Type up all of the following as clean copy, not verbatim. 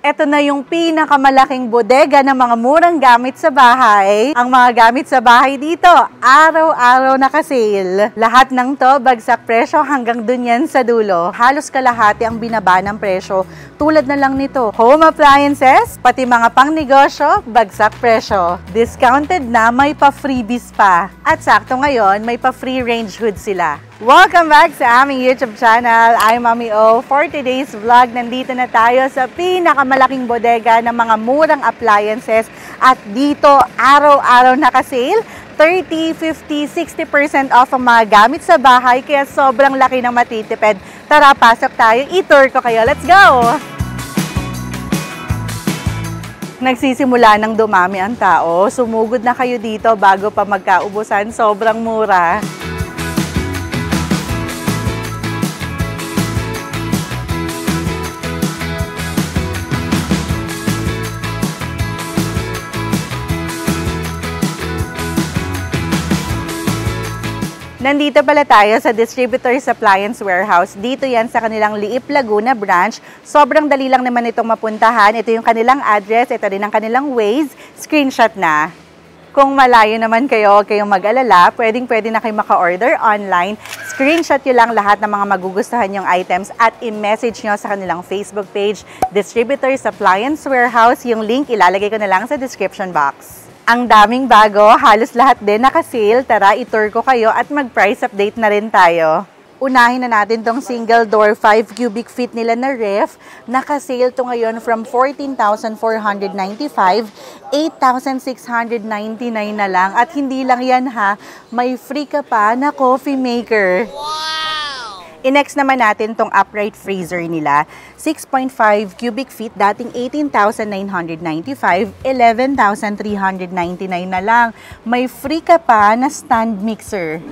Ito na yung pinakamalaking bodega ng mga murang gamit sa bahay. Ang mga gamit sa bahay dito, araw-araw naka-sale. Lahat ng to, bagsak presyo hanggang dun yan sa dulo. Halos kalahati ang binaba ng presyo. Tulad na lang nito, home appliances, pati mga pangnegosyo, bagsak presyo. Discounted na, may pa-freebies pa. At sakto ngayon, may pa-free range hood sila. Welcome back sa aming YouTube channel. I'm Mami O. For today's vlog, nandito na tayo sa pinakamalaking bodega ng mga murang appliances. At dito, araw-araw naka-sale. 30, 50, 60% off ang mga gamit sa bahay. Kaya sobrang laki ng matitipid. Tara, pasok tayo. I-tour ko kayo. Let's go! Nagsisimula ng dumami ang tao. Sumugod na kayo dito bago pa magkaubusan. Sobrang mura. Nandito pala tayo sa Distributors Appliance Warehouse. Dito yan sa kanilang Liip, Laguna branch. Sobrang dali lang naman itong mapuntahan. Ito yung kanilang address, ito din ang kanilang Waze. Screenshot na. Kung malayo naman kayo, kayong mag-alala, pwedeng-pwede na kayo maka-order online. Screenshot nyo lang lahat ng mga magugustuhan yung items at i-message nyo sa kanilang Facebook page, Distributors Appliance Warehouse. Yung link ilalagay ko na lang sa description box. Ang daming bago, halos lahat din naka-sale. Tara, i-tour ko kayo at mag-price update na rin tayo. Unahin na natin tong single door 5 cubic feet nila na ref. Naka-sale to ngayon from 14,495, 8,699 na lang. At hindi lang yan ha, may free ka pa na coffee maker. I-next naman natin tong upright freezer nila. 6.5 cubic feet, dating 18,995, 11,399 na lang. May free ka pa na stand mixer.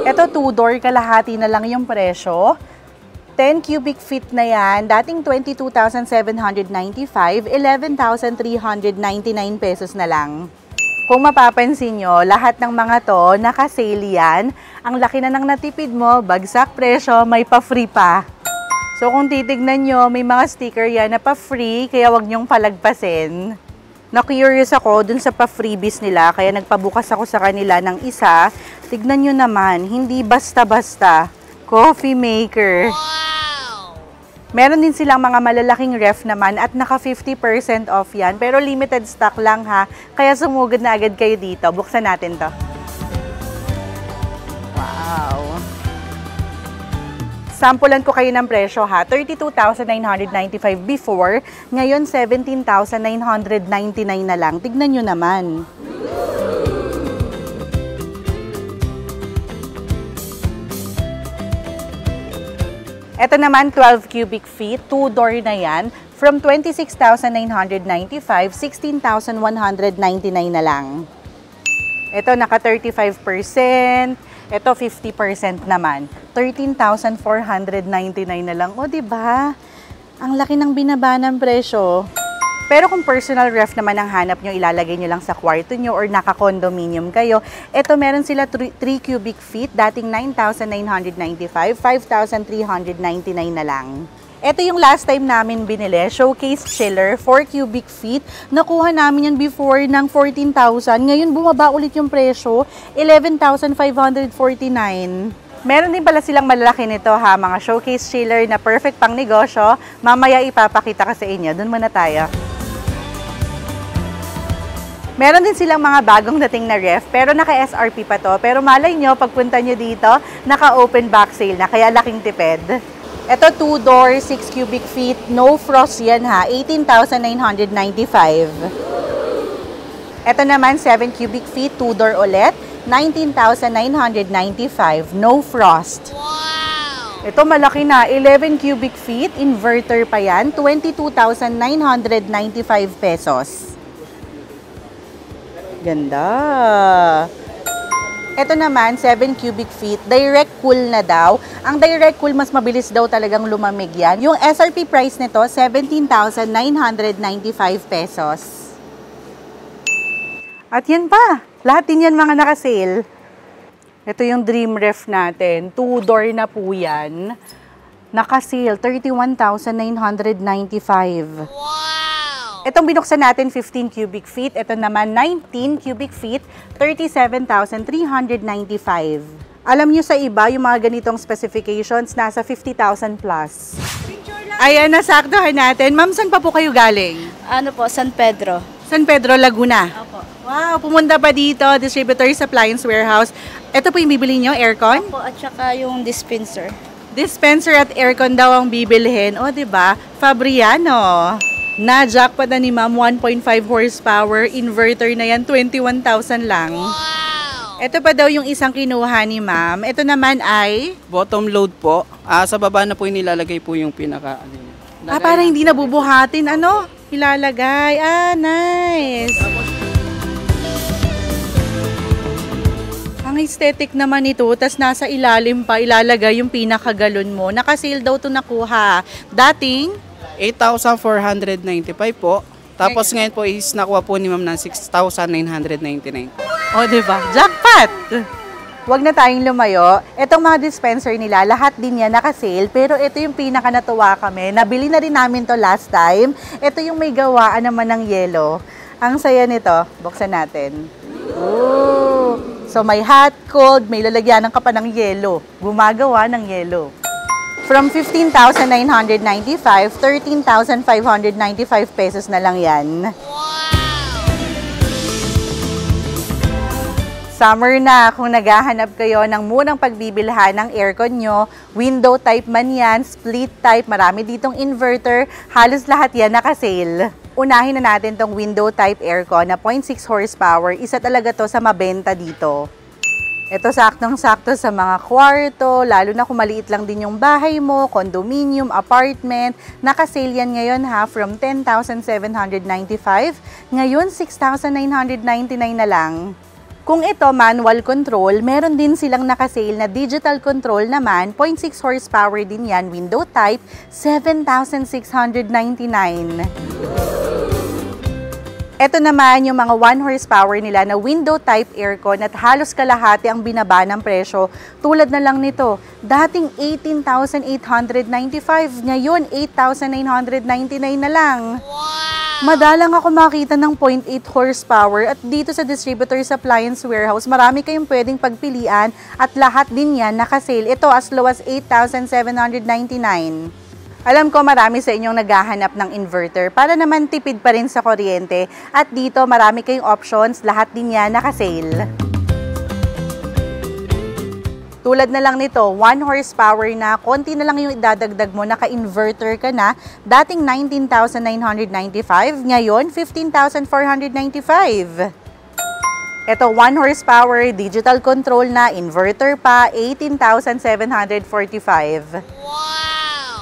Ito, 2-door, kalahati na lang yung presyo. 10 cubic feet na yan, dating 22,795, 11,399 pesos na lang. Kung mapapansin nyo, lahat ng mga to, naka-sale yan. Ang laki na ng natipid mo, bagsak presyo, may pa-free pa. So kung titignan nyo, may mga sticker yan na pa-free, kaya wag nyong palagpasin. Na-curious ako dun sa pa-freebies nila, kaya nagpabukas ako sa kanila ng isa. Tignan nyo naman, hindi basta-basta. Coffee maker. Meron din silang mga malalaking ref naman at naka 50% off yan. Pero limited stock lang ha. Kaya sumugod na agad kayo dito. Buksan natin to. Wow! Sampulan ko kayo ng presyo ha. 32,995 before. Ngayon 17,999 na lang. Tignan nyo naman. Ito naman, 12 cubic feet, 2-door na yan. From 26,995, 16,199 na lang. Ito, naka 35%. Ito, 50% naman. 13,499 na lang. O, diba? Ang laki ng binaba ng presyo. Pero kung personal ref naman ang hanap nyo, ilalagay nyo lang sa kwarto nyo or naka-condominium kayo. Ito, meron sila 3 cubic feet, dating 9,995, 5,399 na lang. Ito yung last time namin binili, showcase chiller, 4 cubic feet. Nakuha namin yan before ng 14,000. Ngayon, bumaba ulit yung presyo, 11,549. Meron din pala silang malalaki nito ha, mga showcase chiller na perfect pang negosyo. Mamaya ipapakita ko sa inyo. Doon muna tayo. Meron din silang mga bagong dating na ref, pero naka-SRP pa to. Pero malay nyo, pagpunta nyo dito, naka-open back sale na, kaya laking tipid. Ito, 2-door, 6 cubic feet, no frost yan ha, 18,995. Ito naman, 7 cubic feet, 2-door ulit, 19,995, no frost. Wow! Ito, malaki na, 11 cubic feet, inverter pa yan, 22,995 pesos. Ganda! Ito naman, 7 cubic feet, direct cool na daw. Ang direct cool, mas mabilis daw talagang lumamig yan. Yung SRP price nito, 17,995 pesos. At yan pa, lahat din yan mga naka-sale. Ito yung dream ref natin, 2-door na po yan. Naka-sale, 31,995. Wow! Itong binuksan natin, 15 cubic feet. Ito naman, 19 cubic feet, 37,395. Alam nyo sa iba, yung mga ganitong specifications, nasa 50,000 plus. Ayan, nasaktuhan natin. Ma'am, saan pa po kayo galing? Ano po, San Pedro. San Pedro, Laguna. Opo. Wow, pumunta pa dito, Distributors Appliance Warehouse. Ito po yung bibili nyo, aircon? Opo, at saka yung dispenser. Dispenser at aircon daw ang bibilhin. O, diba? Fabriano. Na-jackpot na ni ma'am, 1.5 horsepower. Inverter na yan, 21,000 lang. Wow! Ito pa daw yung isang kinuha ni ma'am. Ito naman ay... Bottom load po. Sa baba na po yung nilalagay po yung pinaka... para hindi nabubuhatin. Ano? Ilalagay. Nice. Ang aesthetic naman ito. Tas nasa ilalim pa ilalagay yung pinakagalon mo. Naka-sale daw to nakuha. Dating... 8,495 po. Tapos ngayon po is nakuha po ni ma'am ng 6,999. O, diba? Jackpot! Huwag na tayong lumayo. Itong mga dispenser nila, lahat din yan naka-sale. Pero ito yung pinaka natuwa kami. Nabili na rin namin to last time. Ito yung may gawaan naman ng yelo. Ang saya nito. Buksan natin. Ooh! So may hot, cold, may lalagyanan ka pa ng yelo. Gumagawa ng yelo. From 15,995, 13,595 pesos na lang yan. Summer na, kung naghahanap kayo ng munang pagbibilhan ng aircon nyo, window type man yan, split type, marami ditong inverter, halos lahat yan naka-sale. Unahin na natin tong window type aircon na 0.6 horsepower, isa talaga to sa mabenta dito. Ito saktong-sakto sa mga kwarto, lalo na kung maliit lang din yung bahay mo, condominium, apartment. Naka-sale yan ngayon from 10,795, ngayon 6,999 na lang. Kung ito manual control, meron din silang naka-sale na digital control naman, 0.6 horsepower din yan, window type, 7,699. Ito naman yung mga 1 horsepower nila na window type aircon at halos kalahati ang binaba ng presyo. Tulad na lang nito, dating 18,895, ngayon 8,999 na lang. Wow! Madalang ako makita ng 0.8 horsepower at dito sa Distributors Appliance Warehouse, marami kayong pwedeng pagpilian at lahat din yan naka-sale. Ito as low as 8,799. Alam ko marami sa inyong naghahanap ng inverter para naman tipid pa rin sa kuryente at dito marami kayong options, lahat din yan naka-sale. Tulad na lang nito, 1 horsepower na, konti na lang yung idadagdag mo, naka-inverter ka na, dating 19,995, ngayon 15,495. Ito 1 horsepower, digital control na, inverter pa, 18,745.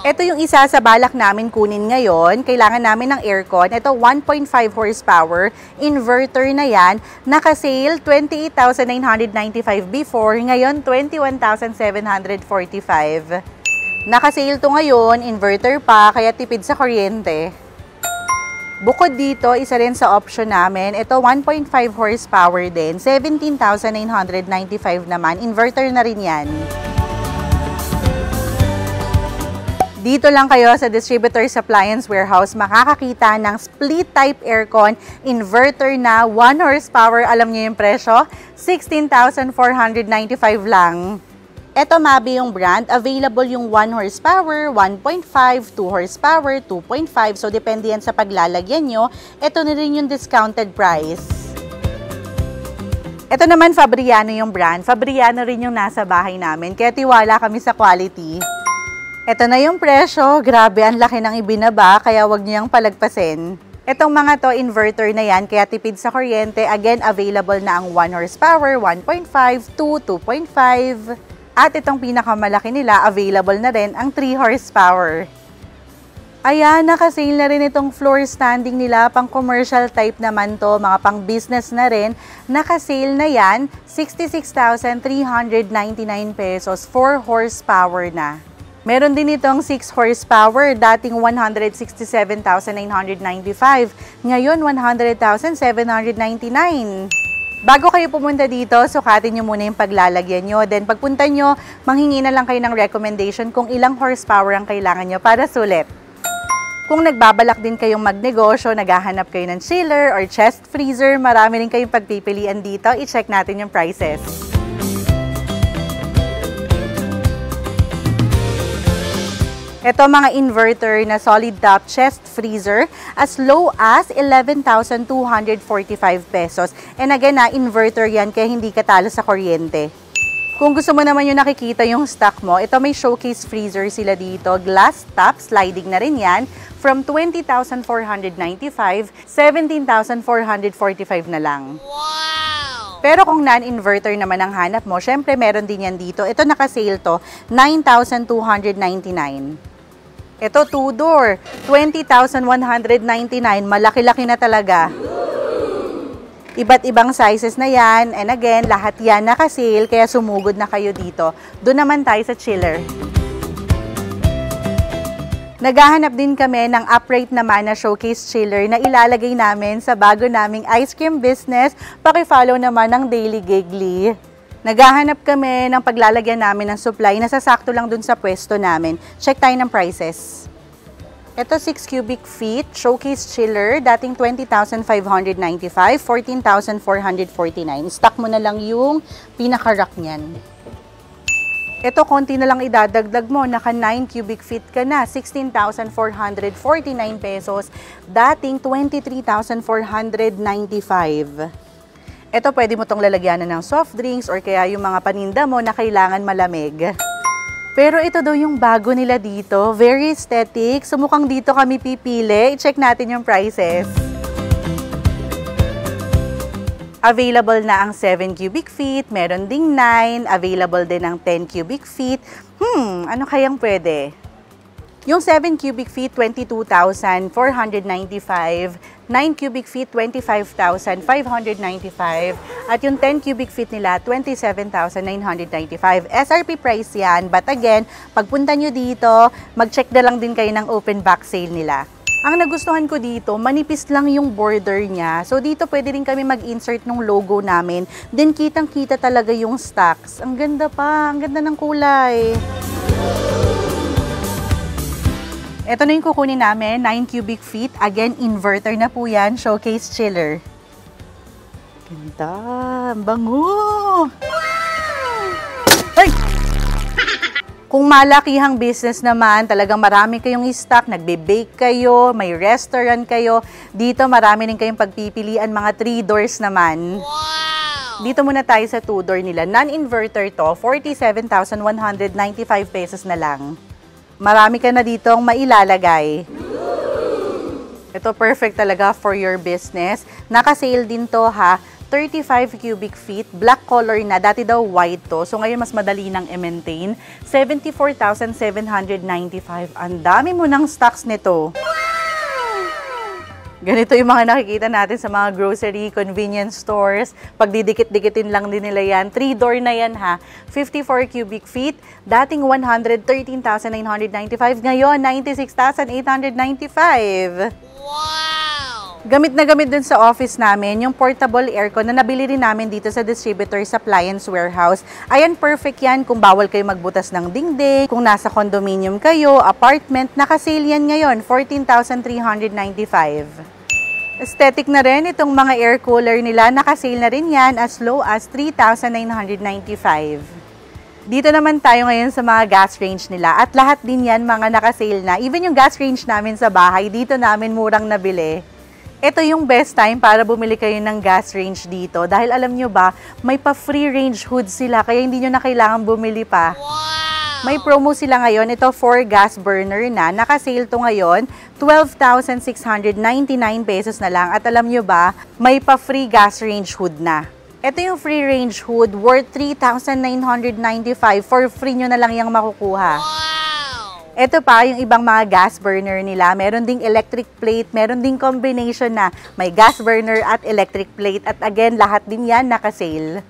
Ito yung isa sa balak namin kunin ngayon. Kailangan namin ng aircon. Ito 1.5 horsepower. Inverter na yan. Naka-sale 28,995 before. Ngayon 21,745. Naka-sale to ngayon. Inverter pa. Kaya tipid sa kuryente. Bukod dito, isa rin sa option namin. Ito 1.5 horsepower din. 17,995 naman. Inverter na rin yan. Dito lang kayo sa Distributors Appliance Warehouse makakakita ng split type aircon, inverter na 1 horsepower. Alam niyo yung presyo? 16,495 lang. Ito Mabi yung brand. Available yung 1 horsepower, 1.5, 2 horsepower, 2.5. So depende yan sa paglalagyan nyo. Ito na rin yung discounted price. Ito naman Fabriano yung brand. Fabriano rin yung nasa bahay namin. Kaya tiwala kami sa quality. Ito na yung presyo. Grabe, ang laki ng ibinaba, kaya wag niyang palagpasin. Itong mga to, inverter na yan, kaya tipid sa kuryente. Again, available na ang 1 horsepower, 1.5, 2, 2.5. At itong pinakamalaki nila, available na rin ang 3 horsepower. Ayan, nakasale na rin itong floor standing nila. Pang commercial type naman to, mga pang business na rin. Nakasale na yan, 66,399 pesos, 4 horsepower na. Meron din itong 6 horsepower, dating 167,995, ngayon 100,799. Bago kayo pumunta dito, sukatin nyo muna yung paglalagyan nyo. Then pagpunta nyo, manghingi na lang kayo ng recommendation kung ilang horsepower ang kailangan nyo para sulit. Kung nagbabalak din kayong magnegosyo, naghahanap kayo ng chiller or chest freezer, marami rin kayong pagpipilian dito. I-check natin yung prices. Ito mga inverter na solid top chest freezer as low as 11,245 pesos. And again inverter yan kaya hindi ka talo sa kuryente. Kung gusto mo naman yung nakikita yung stock mo, ito may showcase freezer sila dito. Glass top, sliding na rin yan. From 20,495, 17,445 na lang. Wow! Pero kung non-inverter naman ang hanap mo, syempre meron din yan dito. Ito naka-sale to, 9,299. Ito, 2-door, 20,199. Malaki-laki na talaga. Iba't ibang sizes na yan. And again, lahat yan naka-sale, kaya sumugod na kayo dito. Doon naman tayo sa chiller. Naghahanap din kami ng upright naman na showcase chiller na ilalagay namin sa bago naming ice cream business. Paki-follow naman ng Daily Giggly. Naghahanap kami ng paglalagyan namin ng supply na sasakto lang dun sa pwesto namin. Check tayo ng prices. Ito 6 cubic feet, showcase chiller, dating 20,595, 14,449. Stock mo na lang yung pinaka-rack niyan. Ito, konti na lang idadagdag mo, naka 9 cubic feet ka na, 16,449 pesos, dating 23,495. Ito, pwede mo tong lalagyanan ng soft drinks or kaya yung mga paninda mo na kailangan malamig. Pero ito daw yung bago nila dito, very aesthetic. So mukhang dito kami pipili. I-check natin yung prices. Available na ang 7 cubic feet, meron ding 9, available din ang 10 cubic feet. Ano kayang pwede? Yung 7 cubic feet, 22,495. 9 cubic feet, 25,595. At yung 10 cubic feet nila, 27,995. SRP price yan. But again, pagpunta nyo dito, mag-check na lang din kayo ng open box sale nila. Ang nagustuhan ko dito, manipis lang yung border niya. So dito pwede rin kami mag-insert ng logo namin. Then kitang-kita talaga yung stocks. Ang ganda pa, ang ganda ng kulay. Ito na yung kukunin namin, 9 cubic feet. Again, inverter na po yan, showcase chiller. Ganda, ang bango! Ay! Kung malakihang business naman, talagang marami kayong stock, nagbe-bake kayo, may restaurant kayo, dito marami rin kayong pagpipilian, mga 3 doors naman. Wow! Dito muna tayo sa 2 door nila. Non-inverter to, 47,195 pesos na lang. Marami ka na ditong mailalagay. Ito perfect talaga for your business. Naka-sale din to ha. 35 cubic feet, black color na. Dati daw white to. So ngayon mas madali nang i-maintain. 74,795. Ang dami mo ng stocks nito. Ganito yung mga nakikita natin sa mga grocery, convenience stores. Pag didikit-dikitin lang din nila yan. 3-door na yan ha. 54 cubic feet. Dating 113,995. Ngayon, 96,895. Wow! Gamit na gamit dun sa office namin, yung portable aircon na nabili rin namin dito sa Distributors Appliance Warehouse. Ayan, perfect yan kung bawal kayo magbutas ng dingding, kung nasa condominium kayo, apartment, naka-sale yan ngayon, 14,395. Aesthetic na rin itong mga air cooler nila. Naka-sale na rin yan as low as 3,995. Dito naman tayo ngayon sa mga gas range nila. At lahat din yan mga naka-sale na. Even yung gas range namin sa bahay, dito namin murang nabili. Ito yung best time para bumili kayo ng gas range dito. Dahil alam nyo ba, may pa-free range hood sila. Kaya hindi nyo na kailangan bumili pa. Wow! May promo sila ngayon. Ito 4 gas burner na. Naka-sale to ngayon. 12,699 pesos na lang. At alam nyo ba, may pa-free gas range hood na. Ito yung free range hood worth 3,995. For free nyo na lang yung makukuha. Wow! Ito pa yung ibang mga gas burner nila. Meron ding electric plate. Meron ding combination na may gas burner at electric plate. At again, lahat din yan naka-sale.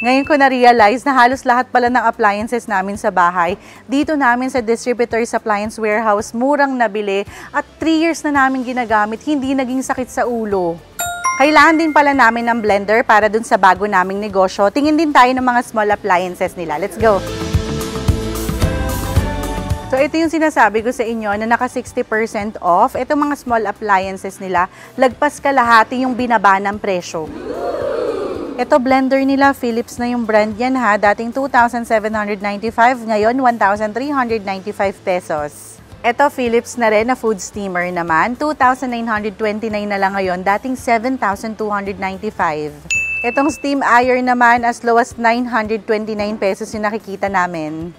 Ngayon ko na-realize na halos lahat pala ng appliances namin sa bahay, dito namin sa Distributors Appliance Warehouse, murang nabili at 3 years na namin ginagamit, hindi naging sakit sa ulo. Kailangan din pala namin ng blender para dun sa bago naming negosyo. Tingin din tayo ng mga small appliances nila. Let's go! So, ito yung sinasabi ko sa inyo na naka 60% off. Itong mga small appliances nila, lagpas kalahati yung binaba ng presyo. Ito, blender nila, Philips na yung brand yan ha. Dating 2,795, ngayon 1,395 pesos. Ito, Philips na rin na food steamer naman. 2,929 na lang ngayon, dating 7,295. Itong steam iron naman, as low as 929 pesos yung nakikita namin.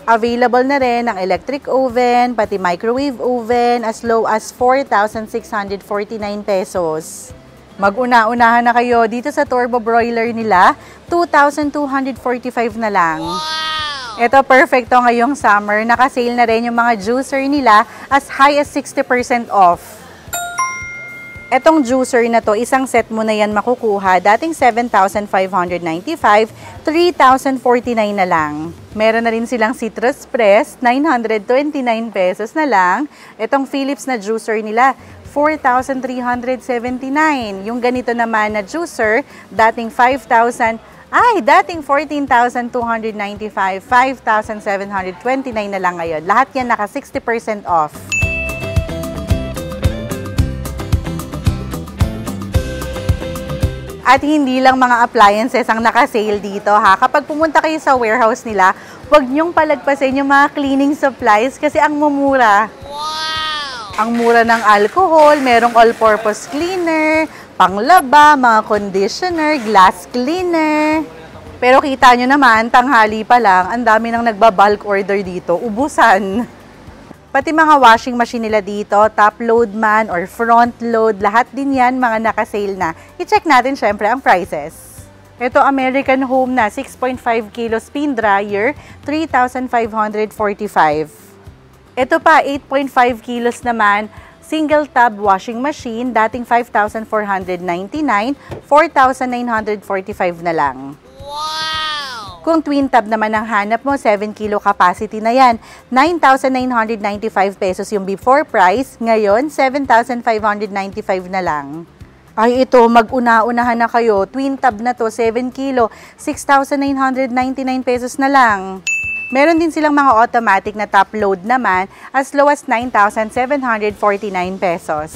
Available na rin ang electric oven, pati microwave oven, as low as 4,649 pesos. Mag-una-unahan na kayo dito sa turbo broiler nila, 2,245 na lang. Ito, perfecto ngayong summer. Naka-sale na rin yung mga juicer nila as high as 60% off. Etong juicer na to, isang set mo na yan makukuha. Dating 7,595, 3,049 na lang. Meron na rin silang citrus press, 929 pesos na lang. Etong Philips na juicer nila, 4,379. Yung ganito naman na juicer, dating 14,295, 5,729 na lang ngayon. Lahat yan naka 60% off. At hindi lang mga appliances ang naka-sale dito ha. Kapag pumunta kayo sa warehouse nila, huwag niyong palagpasin yung mga cleaning supplies kasi ang mumura. Ang mura ng alcohol, merong all-purpose cleaner, panglaba, mga conditioner, glass cleaner. Pero kita nyo naman, tanghali pa lang, ang dami nang nagba-bulk order dito, ubusan. Pati mga washing machine nila dito, top load man or front load, lahat din yan mga naka-sale na. I-check natin syempre ang prices. Ito, American Home na 6.5 kilo spin dryer, 3,545. Ito pa, 8.5 kilos naman, single tub washing machine, dating 5,499, 4,945 na lang. Wow! Kung twin tub naman ang hanap mo, 7 kilo capacity na yan. 9,995 pesos yung before price, ngayon 7,595 na lang. Ay, ito, mag-una-unahan na kayo. Twin tub na to, 7 kilo, 6,999 pesos na lang. Meron din silang mga automatic na top load naman as low as 9,749 pesos.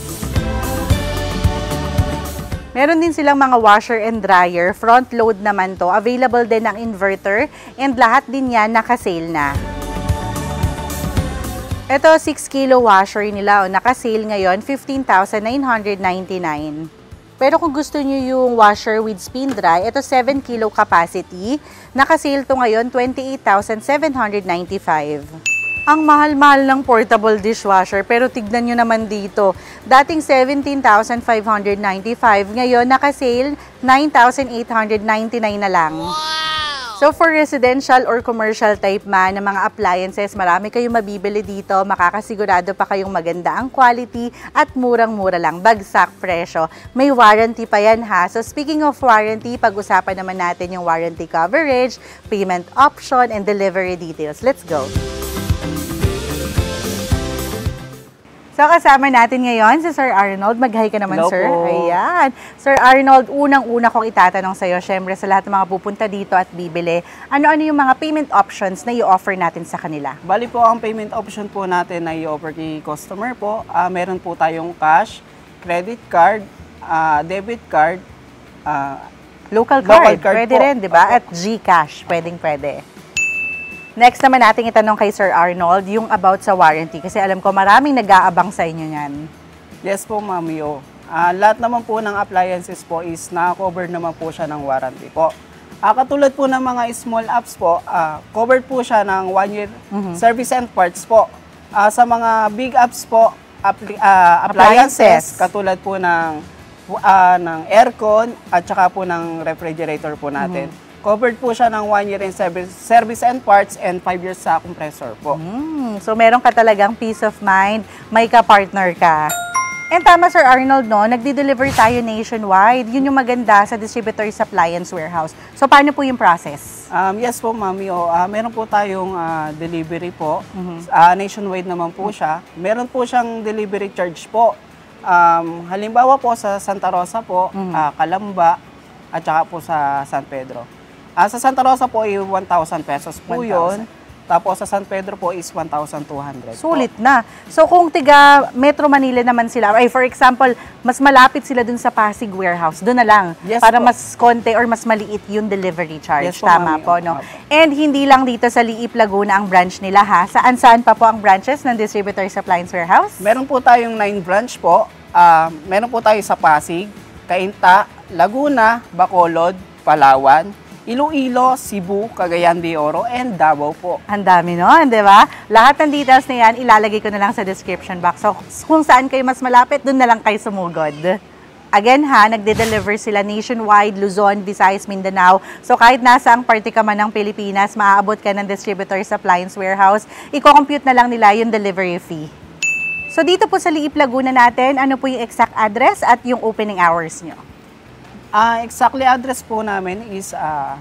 Meron din silang mga washer and dryer, front load naman to. Available din ang inverter and lahat din yan naka-sale na. Ito, 6 kilo washer nila, naka-sale ngayon, 15,999. Pero kung gusto nyo yung washer with spin dry, ito 7 kilo capacity. Naka-sale to ngayon, 28,795. Ang mahal-mahal ng portable dishwasher, pero tignan nyo naman dito. Dating 17,595, ngayon naka-sale 9,899 na lang. So for residential or commercial type man ng mga appliances, marami kayong mabibili dito. Makakasigurado pa kayong maganda ang quality at murang-mura lang. Bagsak presyo. May warranty pa yan ha. So speaking of warranty, pag-usapan naman natin yung warranty coverage, payment option, and delivery details. Let's go! So, kasama natin ngayon si Sir Arnold. Mag-hi ka naman, Hello sir. Po. Ayan. Sir Arnold, unang-una kong itatanong sa'yo, syempre sa lahat ng mga pupunta dito at bibili, ano-ano yung mga payment options na i-offer natin sa kanila? Bali po, ang payment option po natin na i-offer kay customer po, meron po tayong cash, credit card, debit card, Local card, pwede po. rin, di ba? At GCash, pwede. Next naman natin itanong kay Sir Arnold, yung about sa warranty. Kasi alam ko maraming nag-aabang sa inyo yan. Yes po, Ma'am Yo. Lahat naman po ng appliances po is na-cover naman po siya ng warranty po. Katulad po ng mga small apps po, covered po siya ng 1-year service and parts po. Sa mga big apps po, appliances, katulad po ng aircon at saka po ng refrigerator po natin. Covered po siya ng 1-year in service and parts and 5 years sa compressor po. So meron ka talagang peace of mind, may ka-partner ka. And tama Sir Arnold, no? Nagdi-deliver tayo nationwide. Yun yung maganda sa Distributors Appliance Warehouse. So paano po yung process? Yes po, Mami. Meron po tayong delivery po. Nationwide naman po siya. Meron po siyang delivery charge po. Halimbawa po sa Santa Rosa po, Calamba, at saka po sa San Pedro. Sa Santa Rosa po ay 1,000 pesos po 1,000. yun. Tapos sa San Pedro po is 1,200 Sulit na. So kung tiga Metro Manila naman sila, ay for example, mas malapit sila dun sa Pasig warehouse, doon na lang. Yes para po. mas konti or mas maliit yung delivery charge. Yes po, Tama mami. po, no? Opo. And hindi lang dito sa Liip, Laguna ang branch nila, ha? Saan-saan pa po ang branches ng Distributors Appliance Warehouse? Meron po tayong 9 branch po. Meron po tayo sa Pasig, Cainta, Laguna, Bacolod, Palawan, Iloilo, Cebu, Cagayan de Oro, and Davao po. Ang dami nun, di ba? Lahat ng details na yan, ilalagay ko na lang sa description box. So, kung saan kayo mas malapit, dun na lang kayo sumugod. Again ha, nagde-deliver sila nationwide, Luzon, Visayas, Mindanao. So kahit nasa ang parte ka man ng Pilipinas, maaabot ka ng Distributors Appliance Warehouse, i-compute na lang nila yung delivery fee. So dito po sa Liip, Laguna natin, ano po yung exact address at yung opening hours nyo? Exactly address po namin is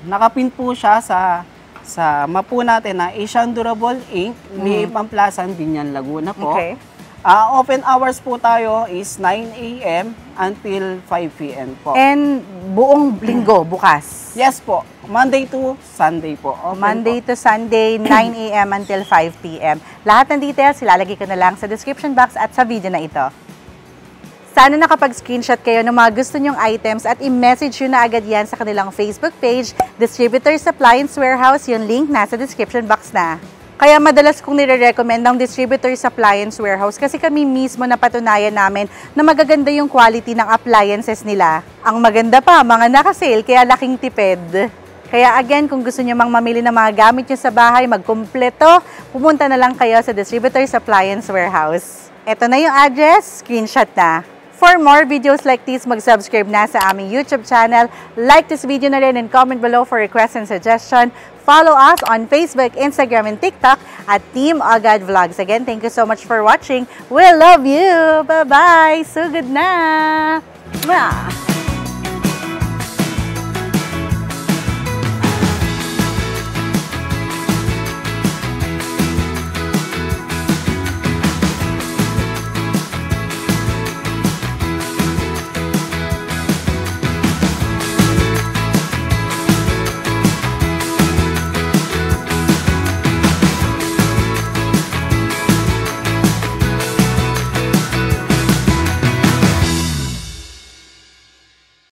nakapin po siya sa map po natin na Asian Durable Inc. Liip Amplasan, Binyan, Laguna po. Okay. Open hours po tayo is 9 a.m. until 5 p.m. po. And buong linggo, bukas? Yes po. Monday to Sunday po. Open Monday po. to Sunday, 9 a.m. until 5 p.m. Lahat ng details, ilalagay ko na lang sa description box at sa video na ito. Sana nakapag-screenshot kayo ng mga gusto nyong items at i-message nyo na agad yan sa kanilang Facebook page, Distributors Appliance Warehouse. Yung link nasa description box na. Kaya madalas kong nire-recommend ang Distributors Appliance Warehouse kasi kami mismo napatunayan namin na magaganda yung quality ng appliances nila. Ang maganda pa, mga naka-sale, kaya laking tipid. Kaya again, kung gusto nyo mang mamili ng mga gamit nyo sa bahay, magkumpleto, pumunta na lang kayo sa Distributors Appliance Warehouse. Ito na yung address, screenshot na. For more videos like this, mag-subscribe na sa aming YouTube channel. Like this video na rin and comment below for requests and suggestion. Follow us on Facebook, Instagram, and TikTok at Team Agad Vlogs. Again, thank you so much for watching. We love you! Bye-bye! So good na! Mwah!